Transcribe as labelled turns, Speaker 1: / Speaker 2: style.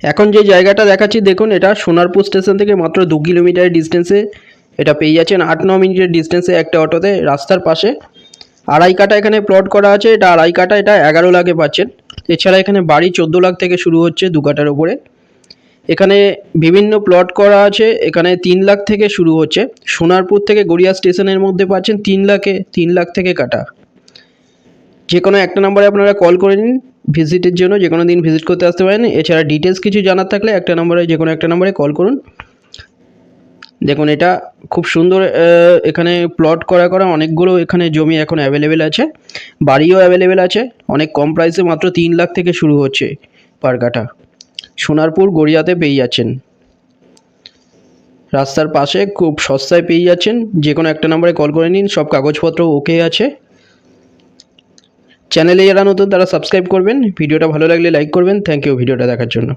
Speaker 1: এখন যে জায়গাটা দেখাচ্ছি দেখুন, এটা সোনারপুর স্টেশন থেকে মাত্র 2 কিলোমিটারের ডিস্টেন্সে এটা পেয়ে যাচ্ছেন। 8-9 মিনিটের ডিস্টেন্সে একটা অটোতে, রাস্তার পাশে। আড়াই কাটা এখানে প্লট করা আছে, এটা আড়াই কাটা, এটা 11 লাখে পাচ্ছেন। এছাড়া এখানে বাড়ি 14 লাখ থেকে শুরু হচ্ছে 2 কাটার উপরে। এখানে বিভিন্ন প্লট করা আছে, এখানে 3 লাখ থেকে শুরু হচ্ছে। সোনারপুর থেকে গড়িয়া স্টেশনের মধ্যে পাচ্ছেন 3 লাখ থেকে কাটা। যে কোনো একটা নাম্বারে আপনারা কল করে নিন ভিজিটের জন্য, যে কোনো দিন ভিজিট করতে আসতে পারেন। এছাড়া ডিটেলস কিছু জানার থাকলে একটা নাম্বারে, যে কোনো একটা নাম্বারে কল করুন। দেখুন এটা খুব সুন্দর, এখানে প্লট করা অনেকগুলো এখানে জমি এখন অ্যাভেলেবেল আছে, বাড়িও অ্যাভেলেবেল আছে। অনেক কম প্রাইসে মাত্র 3 লাখ থেকে শুরু হচ্ছে পার কাঠা। সোনারপুর গড়িয়াতে পেয়ে যাচ্ছেন, রাস্তার পাশে খুব সস্তায় পেয়ে যাচ্ছেন। যে কোনো একটা নাম্বারে কল করে নিন, সব কাগজপত্র ওকে আছে। চ্যানেলে যারা নতুন তারা সাবস্ক্রাইব করবেন। ভিডিওটা ভালো লাগলে লাইক করবেন। থ্যাংক ইউ ভিডিওটা দেখার জন্য।